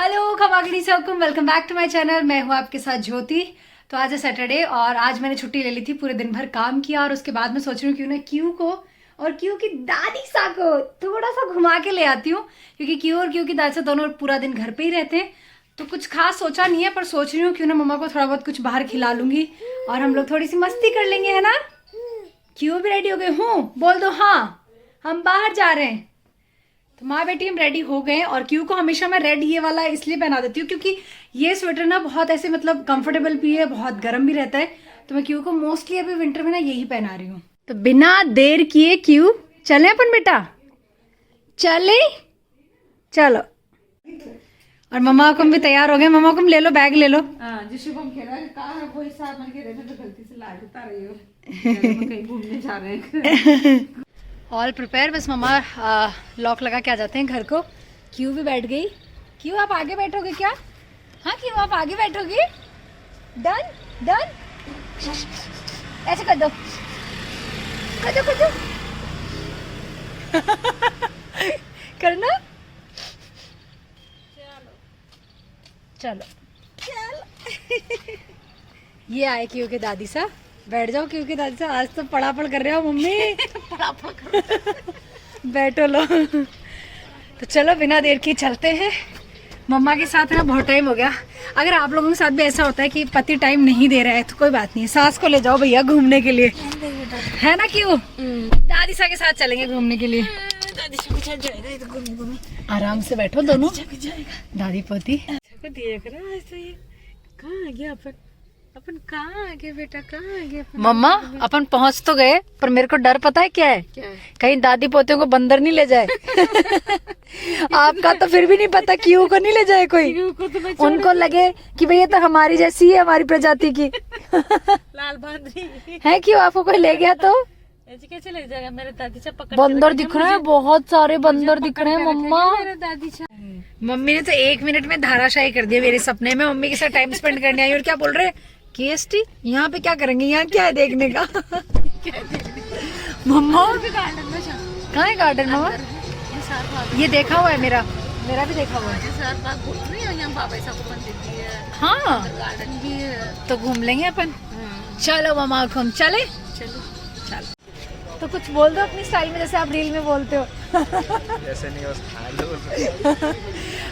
Hello खमागड़ी से हुकुम, welcome back to my channel. मैं हूँ आपके साथ ज्योति। तो आज है सैटरडे और आज मैंने छुट्टी ले ली थी, पूरे दिन भर काम किया और उसके बाद मैं सोच रही हूँ क्यों ना क्यू को और क्यू की दादी सा को थोड़ा सा घुमा के ले आती हूँ, क्योंकि क्यू और क्यू की दादी सा दोनों पूरा दिन घर पे ही रहते हैं। तो कुछ खास सोचा नहीं है, पर सोच रही हूँ क्यों ना मम्मा को थोड़ा बहुत कुछ बाहर खिला लूंगी और हम लोग थोड़ी सी मस्ती कर लेंगे, है ना। क्यू भी रेडी हो गए? हूँ बोल दो हाँ, हम बाहर जा रहे हैं। तो माँ बेटी हम रेडी हो गए और क्यू को हमेशा मैं रेड ये वाला इसलिए पहना देती हूँ क्योंकि ये स्वेटर ना बहुत ऐसे मतलब कंफर्टेबल भी है, बहुत गर्म भी रहता है। तो मैं क्यू को मोस्टली अभी विंटर में ना यही पहना रही हूँ। तो बिना देर किए क्यू चले अपन बेटा, चले चलो। और मम्मा को भी तैयार हो गए। मम्मा को ले लो, बैग ले लो। जिसको हम खेला कहा है वही साथ मन के रहते तो गलती से ला देता रही हो कहीं घूमने जा रहे हैं। ऑल प्रिपेयर, बस मम्मा लॉक लगा के आ जाते हैं घर को। क्यू भी बैठ गई। क्यू आप आगे बैठोगे क्या? हाँ क्यू आप आगे बैठोगे? डन डन, ऐसे कर दो, कर दो, कर दो। करना, चलो चलो। ये आए क्यू के दादी सा। बैठ जाओ क्यू के दादी सा, आज तो पढ़ापढ़ कर रहे हो मम्मी। पढ़ापढ़ कर बैठो लो। तो चलो बिना देर के चलते हैं। मम्मा के साथ ना बहुत टाइम हो गया। अगर आप लोगों के साथ भी ऐसा होता है कि पति टाइम नहीं दे रहा है तो कोई बात नहीं, सास को ले जाओ भैया घूमने के लिए, है ना क्यों? दादी सा के साथ चलेंगे घूमने के लिए। दादी के साथ जाएगा तो घूमने आराम से बैठो दोनों दादी पोती। देख रहा है ऐसे ही। कहाँ आ गया अपन कहाँ आ गए बेटा, कहाँ आ गए? मम्मा अपन पहुंच तो गए, पर मेरे को डर पता है क्या है? कहीं दादी पोते को बंदर नहीं ले जाए। आपका तो फिर भी नहीं पता, क्यू को नहीं ले जाए कोई। तो उनको लगे कि भैया तो हमारी जैसी है, हमारी प्रजाति की। लाल बांदरी है क्यों? आपको कोई ले गया तो ऐसे कैसे लग जाएगा? मेरे दादी चा पकड़ बंदर दिख रहे हैं, बहुत सारे बंदर दिख रहे हैं मम्मा। मेरे दादी चा मम्मी ने तो 1 मिनट में धाराशाही कर दिया मेरे सपने में। मम्मी के साथ टाइम स्पेंड करने आई और क्या बोल रहे हैं? केएसटी यहाँ पे क्या करेंगे? यहाँ क्या है देखने का? मम्मा कहाँ है गार्डन? मम्मा ये देखा हुआ है, मेरा भी देखा हुआ है। हाँ गार्डन भी है तो घूम लेंगे अपन। चलो मम्मा घूम चले। चलो तो कुछ बोल दो अपनी स्टाइल में, जैसे आप रील में बोलते हो। ऐसे नहीं, बस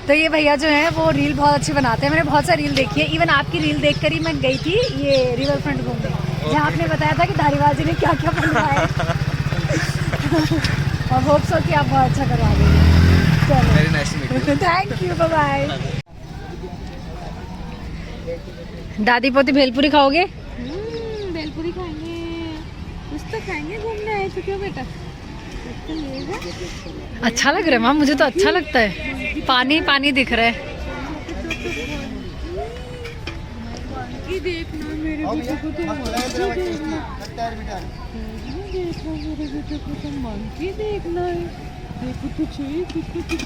तो ये भैया जो है वो रील बहुत अच्छी बनाते हैं। मैंने बहुत सारी रील देखी है, इवन आपकी रील देखकर ही मैं गई थी ये रिवर फ्रंट घूमने, जहाँ आपने बताया था कि धारीवाल जी ने क्या क्या बनवाया है। और होप सो कि आप बहुत अच्छा करवा देंगे। चलो very nice to meet you. Thank you, bye bye. दादी पोती भेलपुरी खाओगे? भेलपुरी खाएंगे, कुछ तो खाएंगे। घूमने आए तो क्यों बेटा? अच्छा लग रहा है माँ, मुझे तो अच्छा लगता है। पानी पानी दिख रहा है। देखना मेरे बेटे को तो मंकी देखना है। देखो तो छोटे छोटे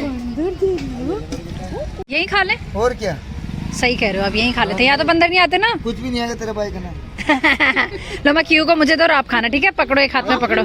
बंदर देख लो। यही खा ले। और क्या? सही कह रहे हो, अब यही खा लेते हैं। यहाँ तो बंदर नहीं आते ना। कुछ भी नहीं आएगा तेरे भाई का नाम। लो मैं क्यू को मुझे दो और आप खाना, ठीक है? पकड़ो, एक हाथ में पकड़ो।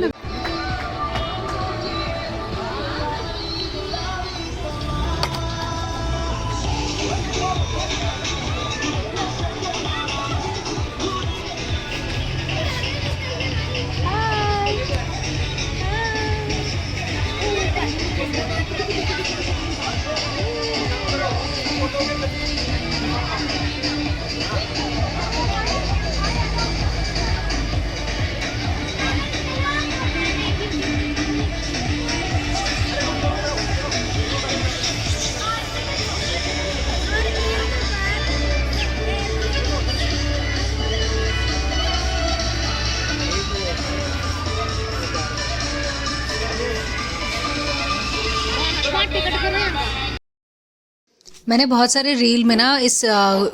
मैंने बहुत सारे रील में ना इस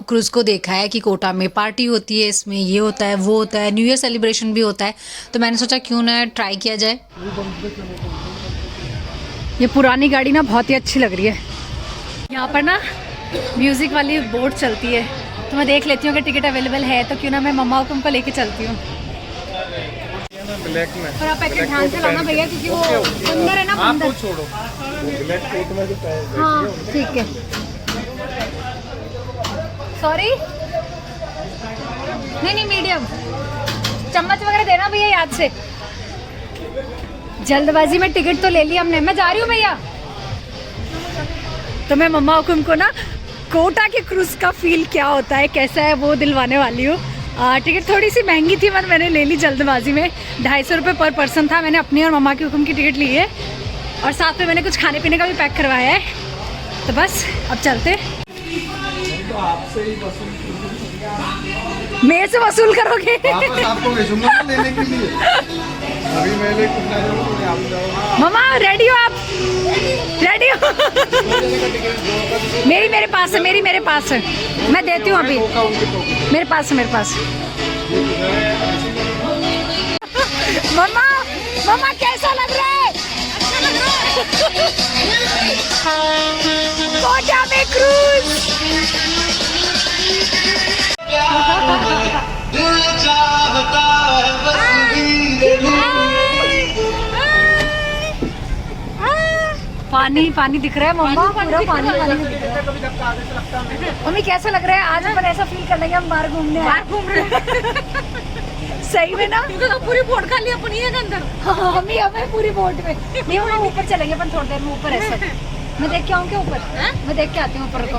क्रूज़ को देखा है कि कोटा में पार्टी होती है, इसमें ये होता है वो होता है, न्यू ईयर सेलिब्रेशन भी होता है। तो मैंने सोचा क्यों ना ट्राई किया जाए। ये पुरानी गाड़ी ना बहुत ही अच्छी लग रही है। यहाँ पर ना म्यूज़िक वाली बोट चलती है, तो मैं देख लेती हूँ अगर टिकट अवेलेबल है तो क्यों ना मैं मम्मा को उनको लेके चलती हूँ। ब्लैक में और आप पैकेट ध्यान से लाना भैया, क्योंकि वो बंदर है ना, बंदर। छोड़ो हाँ ठीक है, सॉरी नहीं मीडियम, चम्मच वगैरह देना भैया याद से। जल्दबाजी में टिकट तो ले लिया हमने, मैं जा रही हूँ भैया। तो मैं मम्मा हुकुम को ना कोटा के क्रूज का फील क्या होता है, कैसा है वो दिलवाने वाली हूँ। टिकट थोड़ी सी महंगी थी पर मैंने ले ली जल्दबाजी में, 250 रुपये पर पर्सन था। मैंने अपनी और मम्मा की हुकुम की टिकट ली है और साथ में मैंने कुछ खाने पीने का भी पैक करवाया है। तो बस अब चलते। तो आपसे ही मेरे से वसूल करोगे? वापस आपको भेजूंगा ना लेने के लिए। अभी मैं लेके ना जाऊँ, आप जाओ। मम्मा रेडी हो आप? रेडी हो? मेरे पास है, मेरे पास है, मैं देती हूँ अभी। मेरे पास है, मेरे पास। मम्मा मम्मा कैसा लग रहा है? कोटा में क्रूज। पानी पानी दिख रहा है मम्मा, पूरा पानी पानी दिख रहा है। मम्मी कैसा लग रहा है आज? अपन ऐसा फील कर लेंगे हम बाहर घूमने आए। बाहर घूम रहे हैं सही में ना, क्योंकि तो पूरी बोट खाली अपनी है अंदर। हाँ मम्मी हमें पूरी बोट में नहीं, हम ऊपर चलेंगे अपन थोड़ी देर में, ऊपर है सब। मैं देख के आऊँ क्या ऊपर? मैं देख के आती हूँ ऊपर को।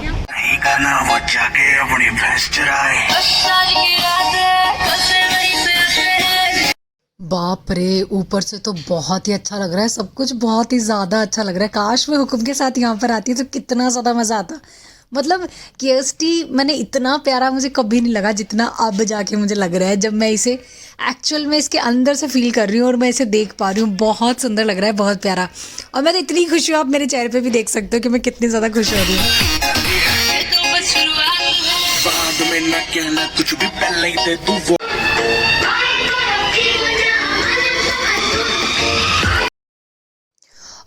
बाप रे, ऊपर से तो बहुत ही अच्छा लग रहा है, सब कुछ बहुत ही ज़्यादा अच्छा लग रहा है। काश मैं हुकुम के साथ यहाँ पर आती तो कितना ज़्यादा मज़ा आता। मतलब KST मैंने इतना प्यारा मुझे कभी नहीं लगा जितना अब जाके मुझे लग रहा है, जब मैं इसे एक्चुअल में इसके अंदर से फील कर रही हूँ और मैं इसे देख पा रही हूँ। बहुत सुंदर लग रहा है, बहुत प्यारा। और मैं तो इतनी खुश हूँ, आप मेरे चेहरे पे भी देख सकते हो कि मैं कितनी ज़्यादा खुश हो रही हूँ।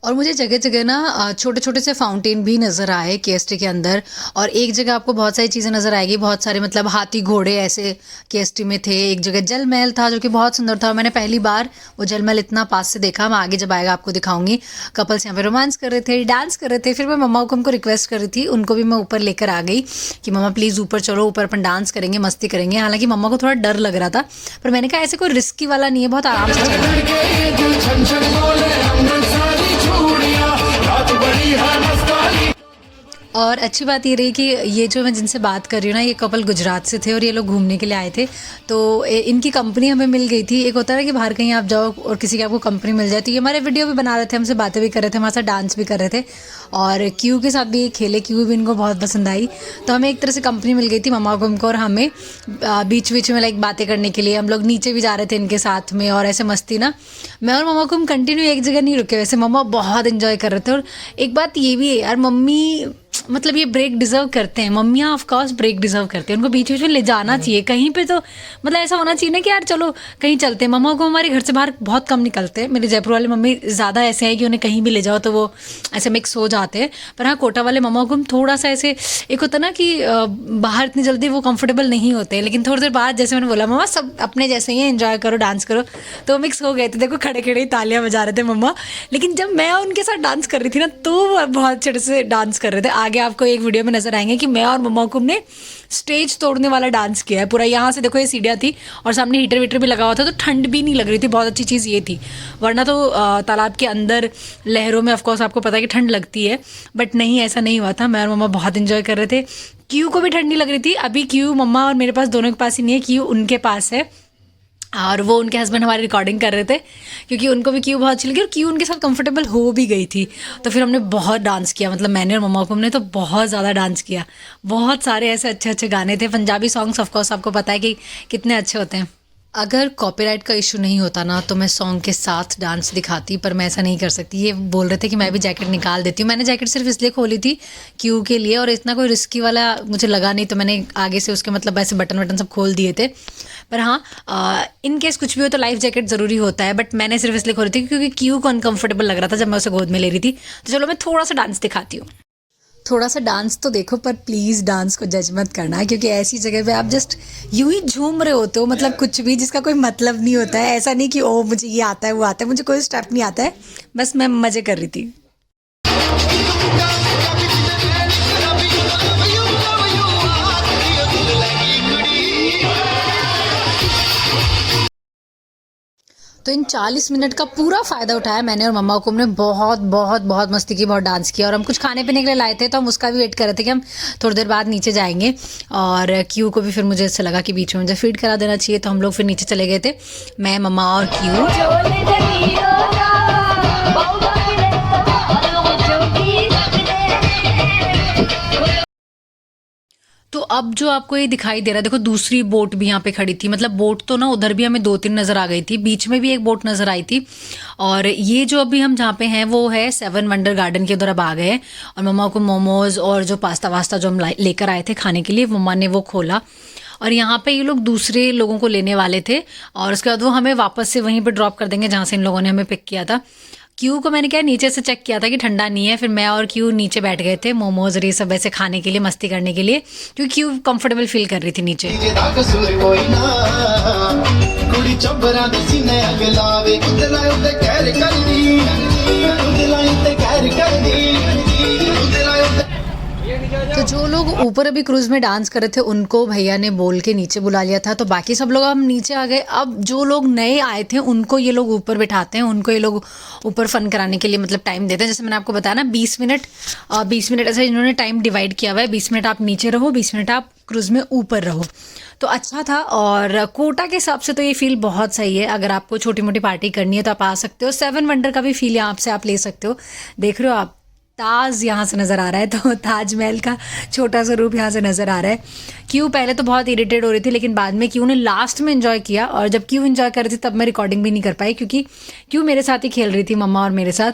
और मुझे जगह जगह ना छोटे छोटे से फाउंटेन भी नज़र आए KST के अंदर। और एक जगह आपको बहुत सारी चीज़ें नज़र आएगी, बहुत सारे मतलब हाथी घोड़े ऐसे KST में थे। एक जगह जल महल था जो कि बहुत सुंदर था और मैंने पहली बार वो जल महल इतना पास से देखा। मैं आगे जब आएगा आपको दिखाऊंगी। कपल्स यहाँ पे रोमांस कर रहे थे, डांस कर रहे थे। फिर मैं मम्मा को उनको रिक्वेस्ट कर रही थी, उनको भी मैं ऊपर लेकर आ गई कि मम्मा प्लीज़ ऊपर चलो, ऊपर अपन डांस करेंगे, मस्ती करेंगे। हालांकि मम्मा को थोड़ा डर लग रहा था पर मैंने कहा ऐसे कोई रिस्की वाला नहीं है, बहुत आराम से और अच्छी बात ये रही कि ये जो मैं जिनसे बात कर रही हूँ ना, ये कपल गुजरात से थे और ये लोग घूमने के लिए आए थे। तो इनकी कंपनी हमें मिल गई थी। एक होता है कि बाहर कहीं आप जाओ और किसी की आपको कंपनी मिल जाए। तो ये हमारे वीडियो भी बना रहे थे, हमसे बातें भी कर रहे थे, हमारे साथ डांस भी कर रहे थे और क्यू के साथ भी ये खेले। क्यू भी इनको बहुत पसंद आई। तो हमें एक तरह से कंपनी मिल गई थी मम्मा को हमको, और हमें बीच बीच में लाइक बातें करने के लिए हम लोग नीचे भी जा रहे थे इनके साथ में। और ऐसे मस्ती ना, मैं और मम्मा को हम कंटिन्यू एक जगह नहीं रुके। वैसे मम्मा बहुत इन्जॉय कर रहे थे। और एक बात ये भी है यार, मम्मी मतलब ये ब्रेक डिजर्व करते हैं। मम्मियाँ ऑफ कोर्स ब्रेक डिजर्व करते हैं, उनको बीच बीच में ले जाना चाहिए कहीं पे। तो मतलब ऐसा होना चाहिए ना कि यार चलो कहीं चलते हैं। मम्मा को हमारे घर से बाहर बहुत कम निकलते हैं। मेरे जयपुर वाले मम्मी ज़्यादा ऐसे हैं कि उन्हें कहीं भी ले जाओ तो वो ऐसे मिक्स हो जाते हैं। पर हाँ, कोटा वाले मम्मा को हम थोड़ा सा ऐसे, एक होता ना कि बाहर इतनी जल्दी वो कंफर्टेबल नहीं होते, लेकिन थोड़ी देर बाद जैसे मैंने बोला मम्मा सब अपने जैसे ही एंजॉय करो, डांस करो, तो मिक्स हो गए थे। देखो खड़े खड़े ही तालियां बजा रहे थे मम्मा। लेकिन जब मैं उनके साथ डांस कर रही थी ना तो वो बहुत अच्छे से डांस कर रहे थे। आगे आपको एक वीडियो में नजर आएंगे कि मैं और मम्मा को हमने स्टेज तोड़ने वाला डांस किया है पूरा। यहाँ से देखो ये सीढ़ियाँ थी और सामने हीटर वीटर भी लगा हुआ था, तो ठंड भी नहीं लग रही थी। बहुत अच्छी चीज़ ये थी, वरना तो तालाब के अंदर लहरों में ऑफकोर्स आपको पता है कि ठंड लगती है, बट नहीं, ऐसा नहीं हुआ था। मैं और मम्मा बहुत इंजॉय कर रहे थे। क्यू को भी ठंड नहीं लग रही थी। अभी क्यू मम्मा और मेरे पास दोनों के पास ही नहीं है, क्यू उनके पास है और वो उनके हस्बैंड हमारी रिकॉर्डिंग कर रहे थे क्योंकि उनको भी क्यू बहुत अच्छी लगी और क्यू उनके साथ कंफर्टेबल हो भी गई थी। तो फिर हमने बहुत डांस किया, मतलब मैंने और मम्मा को हमने तो बहुत ज़्यादा डांस किया। बहुत सारे ऐसे अच्छे अच्छे गाने थे। पंजाबी सॉन्ग्स ऑफकोर्स आपको पता है कि कितने अच्छे होते हैं। अगर कॉपीराइट का इशू नहीं होता ना तो मैं सॉन्ग के साथ डांस दिखाती, पर मैं ऐसा नहीं कर सकती। ये बोल रहे थे कि मैं भी जैकेट निकाल देती हूँ। मैंने जैकेट सिर्फ इसलिए खोली थी क्यू के लिए और इतना कोई रिस्की वाला मुझे लगा नहीं, तो मैंने आगे से उसके मतलब ऐसे बटन वटन सब खोल दिए थे। पर हाँ, इन केस कुछ भी हो तो लाइफ जैकेट ज़रूरी होता है, बट मैंने सिर्फ इसलिए खोली थी क्योंकि क्यू को अनकम्फर्टेबल लग रहा था जब मैं उसे गोद में ले रही थी। तो चलो मैं थोड़ा सा डांस दिखाती हूँ। थोड़ा सा डांस तो देखो, पर प्लीज़ डांस को जज मत करना क्योंकि ऐसी जगह पे आप जस्ट यूं ही झूम रहे होते हो, मतलब कुछ भी जिसका कोई मतलब नहीं होता है। ऐसा नहीं कि ओ मुझे ये आता है वो आता है, मुझे कोई स्टेप नहीं आता है, बस मैं मज़े कर रही थी। तो इन 40 मिनट का पूरा फ़ायदा उठाया मैंने और मम्मा को। हमने बहुत बहुत बहुत मस्ती की, बहुत डांस किया और हम कुछ खाने पीने के लिए लाए थे तो हम उसका भी वेट कर रहे थे कि हम थोड़ी देर बाद नीचे जाएंगे। और क्यू को भी फिर मुझे ऐसा लगा कि बीच में मुझे फीड करा देना चाहिए, तो हम लोग फिर नीचे चले गए थे, मैं, मम्मा और क्यू। तो अब जो आपको ये दिखाई दे रहा है, देखो दूसरी बोट भी यहाँ पे खड़ी थी। मतलब बोट तो ना उधर भी हमें 2-3 नज़र आ गई थी, बीच में भी एक बोट नज़र आई थी। और ये जो अभी हम जहाँ पे हैं वो है 7 वंडर गार्डन के उधर अब आ गए। और मम्मा को मोमोज़ और जो पास्ता वास्ता जो हम लेकर आए थे खाने के लिए, मम्मा ने वो खोला। और यहाँ पे ये लोग दूसरे लोगों को लेने वाले थे और उसके बाद वो हमें वापस से वहीं पर ड्रॉप कर देंगे जहाँ से इन लोगों ने हमें पिक किया था। क्यू को मैंने क्या नीचे से चेक किया था कि ठंडा नहीं है, फिर मैं और क्यू नीचे बैठ गए थे मोमोज और ये सब ऐसे खाने के लिए, मस्ती करने के लिए, क्योंकि क्यू कंफर्टेबल फील कर रही थी नीचे। तो जो लोग ऊपर अभी क्रूज में डांस कर रहे थे उनको भैया ने बोल के नीचे बुला लिया था, तो बाकी सब लोग हम नीचे आ गए। अब जो लोग नए आए थे उनको ये लोग ऊपर बिठाते हैं, उनको ये लोग ऊपर फन कराने के लिए मतलब टाइम देते हैं। जैसे मैंने आपको बताया ना 20 मिनट ऐसे इन्होंने टाइम डिवाइड किया हुआ है, 20 मिनट आप नीचे रहो, 20 मिनट आप क्रूज में ऊपर रहो। तो अच्छा था। और कोटा के हिसाब से तो ये फील बहुत सही है, अगर आपको छोटी मोटी पार्टी करनी है तो आप आ सकते हो। 7 वंडर का भी फील यहाँ से आप ले सकते हो। देख रहे हो आप ताज यहाँ से नज़र आ रहा है, तो ताजमहल का छोटा सा रूप यहाँ से नज़र आ रहा है। क्यू पहले तो बहुत इरिटेट हो रही थी, लेकिन बाद में क्यू ने लास्ट में एंजॉय किया। और जब क्यू एंजॉय कर रही थी तब मैं रिकॉर्डिंग भी नहीं कर पाई, क्योंकि क्यू मेरे साथ ही खेल रही थी, मम्मा और मेरे साथ।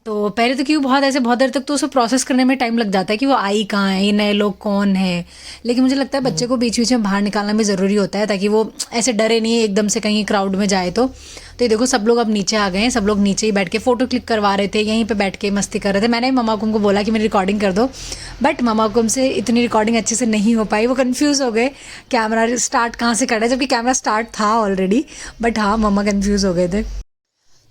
तो पहले तो क्यों बहुत देर तक तो उसे प्रोसेस करने में टाइम लग जाता है कि वो आई कहाँ है, ये नए लोग कौन है। लेकिन मुझे लगता है बच्चे को बीच बीच में बाहर निकालना भी ज़रूरी होता है, ताकि वो ऐसे डरे नहीं एकदम से कहीं क्राउड में जाए। तो ये देखो सब लोग अब नीचे आ गए हैं, सब लोग नीचे ही बैठ के फ़ोटो क्लिक करवा रहे थे, यहीं पे बैठ के मस्ती कर रहे थे। मैंने मम्मा को उनको बोला कि मेरी रिकॉर्डिंग कर दो, बट मम्मा को हमसे इतनी रिकॉर्डिंग अच्छे से नहीं हो पाई। वो कंफ्यूज हो गए कैमरा स्टार्ट कहाँ से करना है, जबकि कैमरा स्टार्ट था ऑलरेडी। बट हाँ, मम्मा कंफ्यूज हो गए थे।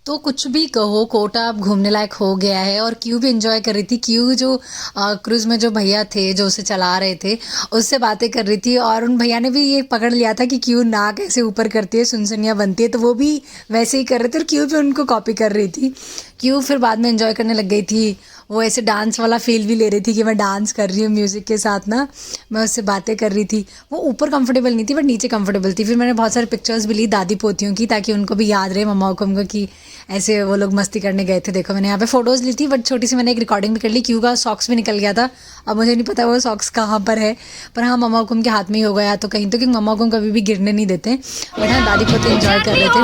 तो कुछ भी कहो, कोटा अब घूमने लायक हो गया है। और क्यू भी एंजॉय कर रही थी। क्यू जो क्रूज़ में जो भैया थे जो उसे चला रहे थे उससे बातें कर रही थी, और उन भैया ने भी ये पकड़ लिया था कि क्यू नाक ऐसे ऊपर करती है, सुनसुनिया बनती है, तो वो भी वैसे ही कर रहे थे और क्यू भी उनको कॉपी कर रही थी। क्यू फिर बाद में एंजॉय करने लग गई थी, वो ऐसे डांस वाला फील भी ले रही थी कि मैं डांस कर रही हूँ म्यूज़िक के साथ ना, मैं उससे बातें कर रही थी। वो ऊपर कंफर्टेबल नहीं थी बट नीचे कंफर्टेबल थी। फिर मैंने बहुत सारे पिक्चर्स भी ली दादी पोतियों की, ताकि उनको भी याद रहे, मम्मा को उनको, कि ऐसे वो लोग मस्ती करने गए थे। देखो मैंने यहाँ पे फ़ोटोज़ ली थी, बट छोटी सी मैंने एक रिकॉर्डिंग भी कर ली। क्यू का सॉक्स भी निकल गया था, अब मुझे नहीं पता वो सॉक्स कहाँ पर है, पर हाँ मम्मा को उनके हाथ में ही हो गया तो कहीं, तो कि मम्मा को कभी भी गिरने नहीं देते। बट हाँ दादी पोते एंजॉय कर रहे थे।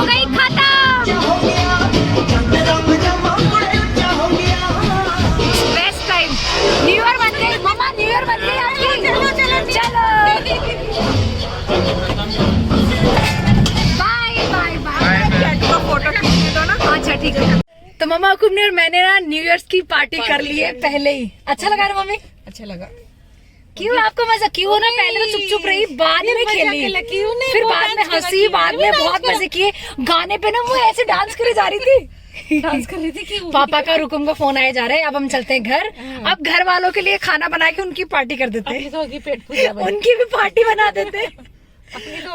न्यू ईयर बन गई मम्मा, न्यू ईयर बन गई आपकी। चलो बाय बाय फोटो खींच दो ना। अच्छा ठीक है। तो मम्मा हुकुम ने और मैंने ना न्यू ईयर की पार्टी कर ली है पहले ही। अच्छा लगा ना मम्मी? अच्छा लगा। क्यों आपको मजा? क्यों ना पहले तो चुप चुप रही, बाद में खेली, फिर बाद में हंसी, बाद में बहुत मजे किए। गाने पे ना वो ऐसे डांस करे जा रही थी, डांस कर रही थी कि पापा का रुकुम का फोन आया जा रहा है। अब हम चलते हैं घर। अब घर वालों के लिए खाना बना के उनकी पार्टी कर देते हैं, उनकी भी पार्टी बना देते हैं। बेटा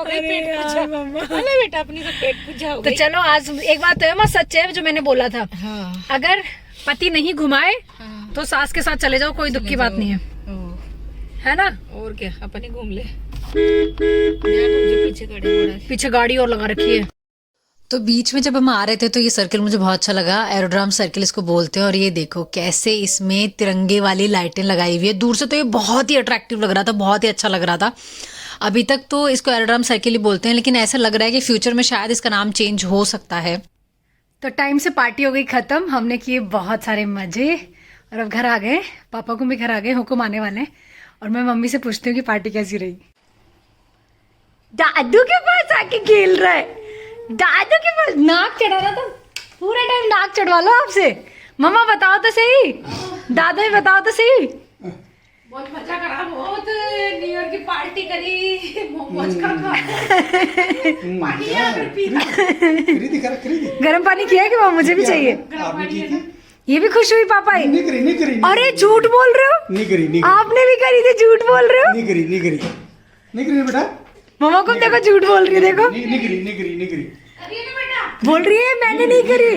अपनी तो पेट पूजा हो गई। तो चलो आज एक बात है, सच है जो मैंने बोला था, अगर पति नहीं घुमाए तो सास के साथ चले जाओ, कोई दुख की बात नहीं है ना। और क्या, अपन ही घूम ले। पीछे गाड़ी और लगा रखी है। तो बीच में जब हम आ रहे थे तो ये सर्किल मुझे बहुत अच्छा लगा, एरोड्राम सर्किल इसको बोलते हैं। और ये देखो कैसे इसमें तिरंगे वाली लाइटें लगाई हुई है। दूर से तो ये बहुत ही अट्रैक्टिव लग रहा था, बहुत ही अच्छा लग रहा था। अभी तक तो इसको एरोड्राम सर्किल ही बोलते हैं, लेकिन ऐसा लग रहा है कि फ्यूचर में शायद इसका नाम चेंज हो सकता है। तो टाइम से पार्टी हो गई खत्म, हमने किए बहुत सारे मजे और अब घर आ गए। पापा को भी घर आ गए, हुकुम आने वाले हैं। और मैं मम्मी से पूछती हूँ कि पार्टी कैसी रही। दादू के पास आके खेल रहा है, दादू के पास नाक चढ़ा रहा था पूरा टाइम। नाक चढ़वा लो आपसे। मम्मा बताओ तो सही, दादू ही बताओ तो सही। बहुत मजा करा, बहुत न्यू ईयर की पार्टी करी, मोमोज का पानी गर्म पानी किया कि वो मुझे भी चाहिए। ये भी खुश हुई पापा ही। नहीं करी। अरे झूठ बोल रहे हो? नहीं करी। आपने भी करी थी, झूठ बोल रहे हो? नहीं करी बेटा। मम्मा को देखो झूठ बोल रही है, देखो। नहीं करी। बेटा बोल रही है मैंने नहीं करी।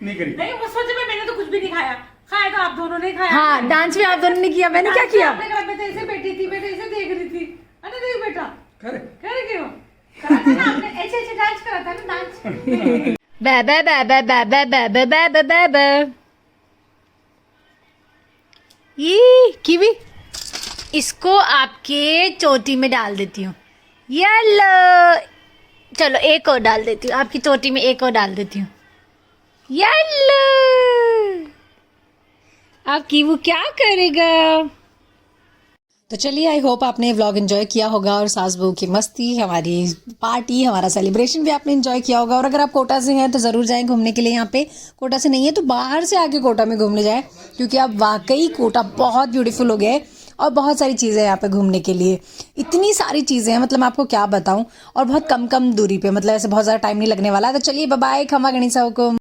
नहीं करी। नहीं वो सोचे मैंने तो कुछ भी नहीं खाया, खाया तो आप दोनों ने खाया। हाँ डांस भी आप दोनों ने किया, मैंने क्या किया? आपने कहा, मैं तो ऐसे बैठी थी, मैं तो ऐसे देख रही थी। अरे देख बेटा करे करे क्यों करा था ना आपने, ऐसे ऐसे डांस करा था ना डांस। बे बे बे बे बे बे बे बे बे बे बे बे। ये कीवी, इसको आपके चोटी में डाल देती हूँ। येलो, चलो एक और डाल देती हूँ आपकी चोटी में, एक और डाल देती हूँ। येलो, अब कीवू क्या करेगा? तो चलिए, आई होप आपने व्लॉग एंजॉय किया होगा और सास बहू की मस्ती, हमारी पार्टी, हमारा सेलिब्रेशन भी आपने एंजॉय किया होगा। और अगर आप कोटा से हैं तो ज़रूर जाएं घूमने के लिए यहाँ पे। कोटा से नहीं है तो बाहर से आके कोटा में घूमने जाएं, क्योंकि अब वाकई कोटा बहुत ब्यूटीफुल हो गया है और बहुत सारी चीज़ें हैं यहाँ पे घूमने के लिए। इतनी सारी चीज़ें हैं, मतलब मैं आपको क्या बताऊँ, और बहुत कम दूरी पे, मतलब ऐसे बहुत ज़्यादा टाइम नहीं लगने वाला। तो चलिए बाय बाय, खमा गणिसा हुकुम।